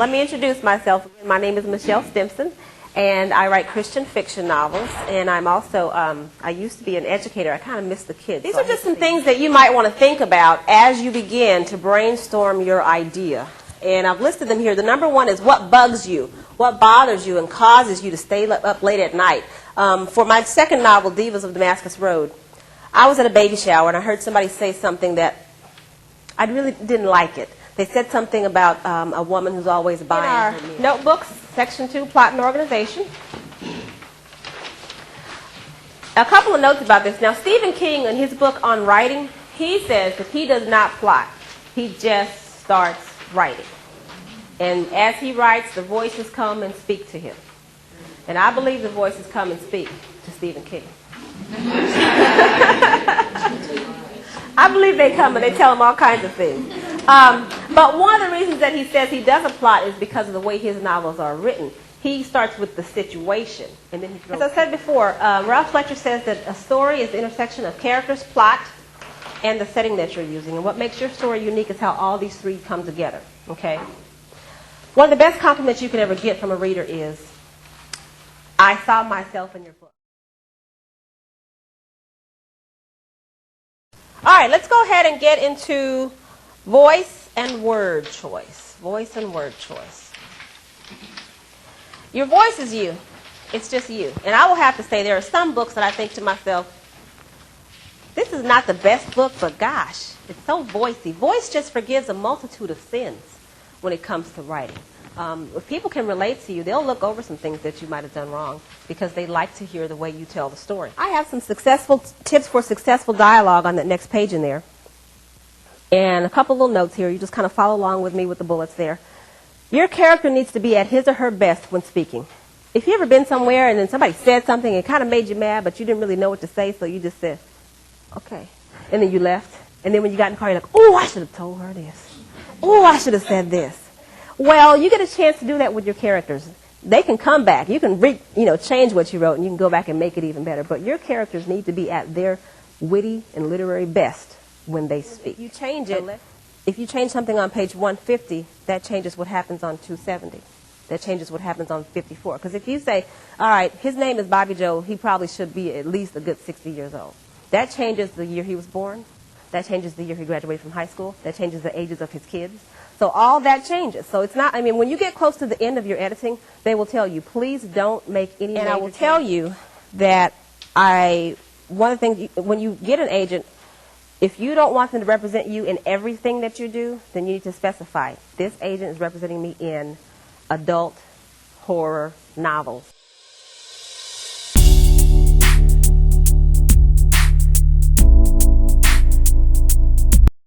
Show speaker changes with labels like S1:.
S1: Let me introduce myself. My name is Michelle Stimpson, and I write Christian fiction novels. And I'm also, I used to be an educator. I kind of miss the kids. These are just some things that you might want to think about as you begin to brainstorm your idea. And I've listed them here. The number one is what bugs you, what bothers you and causes you to stay up late at night. For my second novel, Divas of Damascus Road, I was at a baby shower and I heard somebody say something that I really didn't like it. They said something about a woman who's always buying her meals. Notebooks, section 2, plot and organization. A couple of notes about this. Now, Stephen King, in his book on writing, he says that he does not plot. He just starts writing. And as he writes, the voices come and speak to him. And I believe the voices come and speak to Stephen King. I believe they come and they tell him all kinds of things. But one of the reasons that he says he doesn't plot is because of the way his novels are written. He starts with the situation, and then he goes. As I said before, Ralph Fletcher says that a story is the intersection of characters, plot, and the setting that you're using. And what makes your story unique is how all these three come together. Okay. One of the best compliments you can ever get from a reader is, "I saw myself in your book." All right, let's go ahead and get into voice and word choice. Voice and word choice. Your voice is you. It's just you. And I will have to say there are some books that I think to myself, this is not the best book, but gosh, it's so voicey. Voice just forgives a multitude of sins when it comes to writing. If people can relate to you, they'll look over some things that you might have done wrong because they like to hear the way you tell the story. I have some successful tips for successful dialogue on that next page in there. And a couple little notes here. You just kind of follow along with me with the bullets there. Your character needs to be at his or her best when speaking. If you've ever been somewhere and then somebody said something and it kind of made you mad, but you didn't really know what to say, so you just said, okay. And then you left. And then when you got in the car, you're like, oh, I should have told her this. Oh, I should have said this. Well, you get a chance to do that with your characters. They can come back. You can change what you wrote, and you can go back and make it even better. But your characters need to be at their witty and literary best when they speak. If you change it, if you change something on page 150, that changes what happens on 270. That changes what happens on 54. Because if you say, all right, his name is Bobby Joe, he probably should be at least a good 60 years old. That changes the year he was born. That changes the year he graduated from high school. That changes the ages of his kids. So all that changes. So it's not, I mean, when you get close to the end of your editing, they will tell you, please don't make any major changes. And I will tell you that one of the things, when you get an agent, if you don't want them to represent you in everything that you do, then you need to specify, this agent is representing me in adult horror novels.